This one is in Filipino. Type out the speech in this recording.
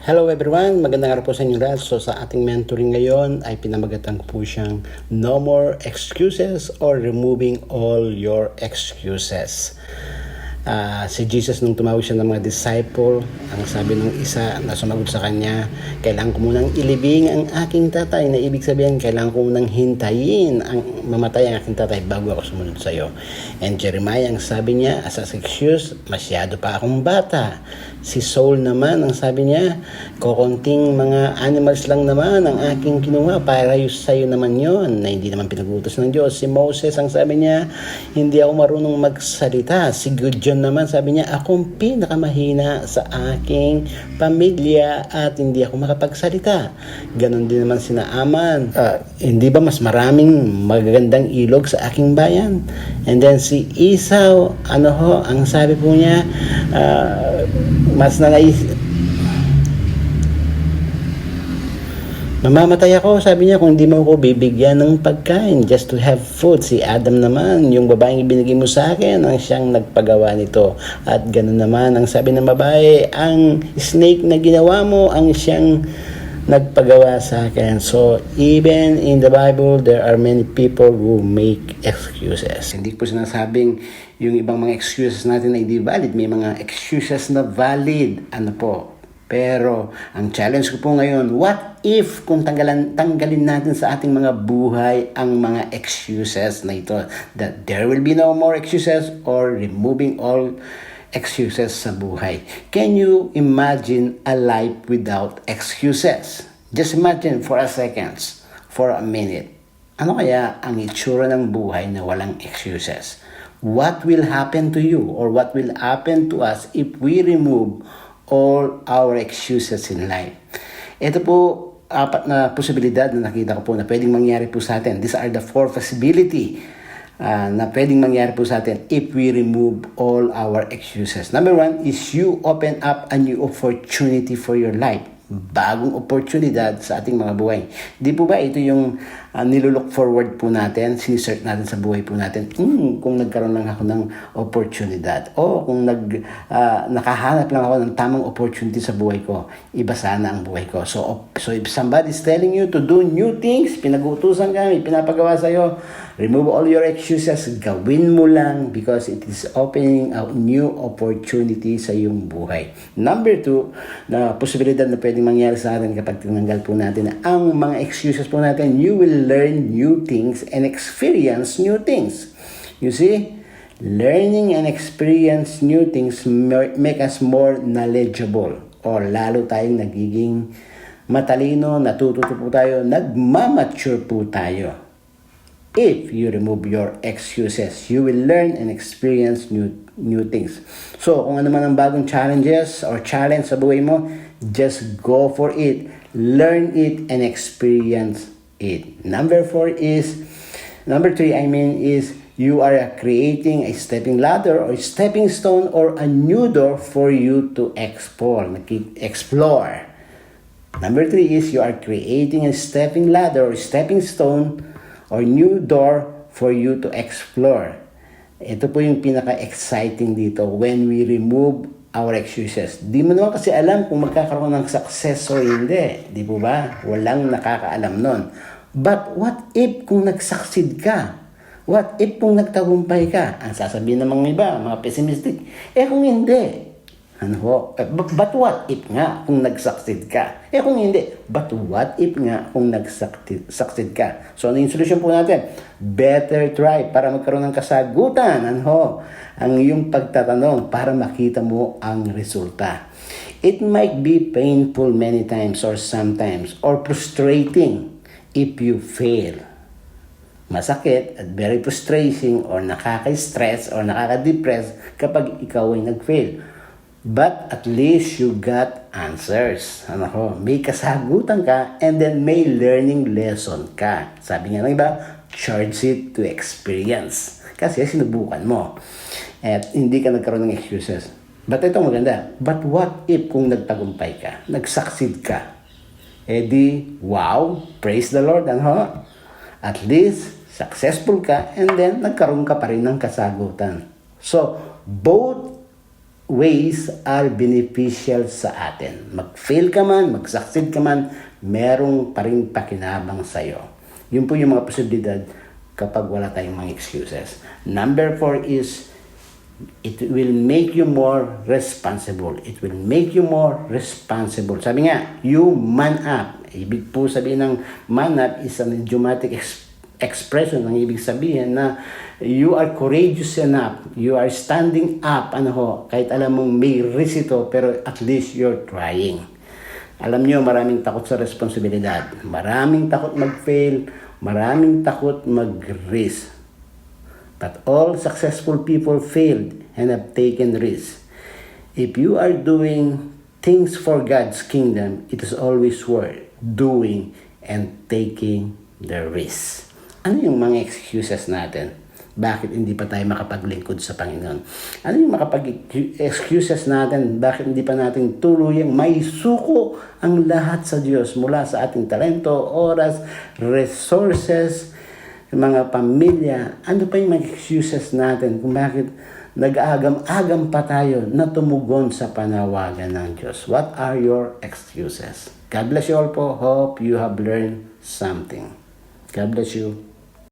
Hello everyone, magandang araw po sa inyo lahat. So sa ating mentoring ngayon ay pinamagatan ko po siyang No More Excuses or Removing All Your Excuses. Si Jesus nung tumawag siya ng mga disciple, ang sabi ng isa na sumagot sa kanya, kailangan ko munang ilibing ang aking tatay, na ibig sabihin kailangan ko munang hintayin ang mamatay ang aking tatay bago ako sumunod sa iyo. And Jeremiah, ang sabi niya as an excuse, masyado pa akong bata. Si Saul naman, ang sabi niya, kokonting mga animals lang naman ang aking kinuha para sa iyo naman yon, na hindi naman pinag-utos ng Diyos. Si Moses, ang sabi niya, hindi ako marunong magsalita. Si Gideon naman, sabi niya, akong pinakamahina sa aking pamilya at hindi ako makapagsalita. Ganon din naman si Naaman. Hindi ba mas maraming magagandang ilog sa aking bayan? And then si Esau, ang sabi po niya, mas mamamatay ako, sabi niya, kung di mo ako bibigyan ng pagkain just to have food. Si Adam naman, yung babaeng ibinigay mo sa akin, ang siyang nagpagawa nito. At ganoon naman, ang sabi ng babae, ang snake na ginawa mo, ang siyang nagpagawa sa akin. So, even in the Bible, there are many people who make excuses. Hindi po sinasabing yung ibang mga excuses natin ay di valid. May mga excuses na valid. Pero, ang challenge ko po ngayon, what if kung tanggalin natin sa ating mga buhay ang mga excuses na ito? That there will be no more excuses or removing all excuses sa buhay. Can you imagine a life without excuses? Just imagine for a second, for a minute. Ano kaya ang itsura ng buhay na walang excuses? What will happen to you or what will happen to us if we remove all our excuses in life? Ito po, 4 na posibilidad na nakita ko po na pwedeng mangyari po sa atin. These are the 4 possibility na pwedeng mangyari po sa atin if we remove all our excuses. Number 1 is you open up a new opportunity for your life. Bagong oportunidad sa ating mga buhay. Di po ba ito yung nilulook forward po natin, sinisert natin sa buhay po natin? Kung nagkaroon lang ako ng oportunidad o kung nakahanap lang ako ng tamang opportunity sa buhay ko, iba sana ang buhay ko. So if somebody is telling you to do new things, pinag-uutusan ka, pinapagawa sa'yo, remove all your excuses, gawin mo lang because it is opening a new opportunity sa iyong buhay. Number 2, na posibilidad na pwedeng mangyari sa atin kapag tinanggal po natin ang mga excuses po natin, you will learn new things and experience new things. You see, learning and experience new things make us more knowledgeable or lalo tayong nagiging matalino, natututo po tayo, nagmamature po tayo. If you remove your excuses, you will learn and experience new things. So, kung ano man ang bagong challenges or challenge sa buhay mo, just go for it. Learn it and experience it. Number 3, is you are creating a stepping ladder or stepping stone or a new door for you to explore. Number 3 is you are creating a stepping ladder or stepping stone or new door for you to explore. Ito po yung pinaka-exciting dito when we remove our excuses. Di mo naman kasi alam kung magkakaroon ng success o hindi. Di po ba? Walang nakakaalam nun. But what if kung nag-succeed ka? What if kung nagtagumpay ka? Ang sasabihin ng mga iba, mga pessimistic, kung hindi. But what if nga kung nag-succeed ka? Kung hindi, but what if nga kung nag-succeed ka? So, ano yung solution po natin? Better try para magkaroon ng kasagutan. Ang iyong pagtatanong para makita mo ang resulta. It might be painful many times or sometimes or frustrating if you fail. Masakit at very frustrating or nakaka-stress or nakaka-depress kapag ikaw ay nag-fail. But at least you got answers. May kasagutan ka and then may learning lesson ka. Sabi nga ng iba, charge it to experience. Kasi sinubukan mo. At hindi ka nagkaroon ng excuses. But ito maganda. But what if kung nagtagumpay ka? Nag-succeed ka? Wow, praise the Lord. At least, successful ka and then nagkaroon ka pa rin ng kasagutan. So, both ways are beneficial sa atin. Mag-fail ka man, mag-succeed ka man, merong pa rin pakinabang sa'yo. Yun po yung mga posibilidad kapag wala tayong mga excuses. Number 4 is, it will make you more responsible. It will make you more responsible. Sabi nga, you man up. Ibig po sabihin ng man up is an idiomatic expression. Ang ibig sabihin na you are courageous enough. You are standing up. Kahit alam mong may risk ito, pero at least you're trying. Alam nyo, maraming takot sa responsibilidad. Maraming takot mag-fail. Maraming takot mag-risk. But all successful people failed and have taken risks. If you are doing things for God's kingdom, it is always worth doing and taking the risk. Ano yung mga excuses natin? Bakit hindi pa tayo makapaglingkod sa Panginoon? Ano yung excuses natin? Bakit hindi pa natin tuluyang may suko ang lahat sa Diyos mula sa ating talento, oras, resources, mga pamilya? Ano pa yung mga excuses natin kung bakit nag-aagam-agam pa tayo na tumugon sa panawagan ng Diyos? What are your excuses? God bless you all po. Hope you have learned something. God bless you.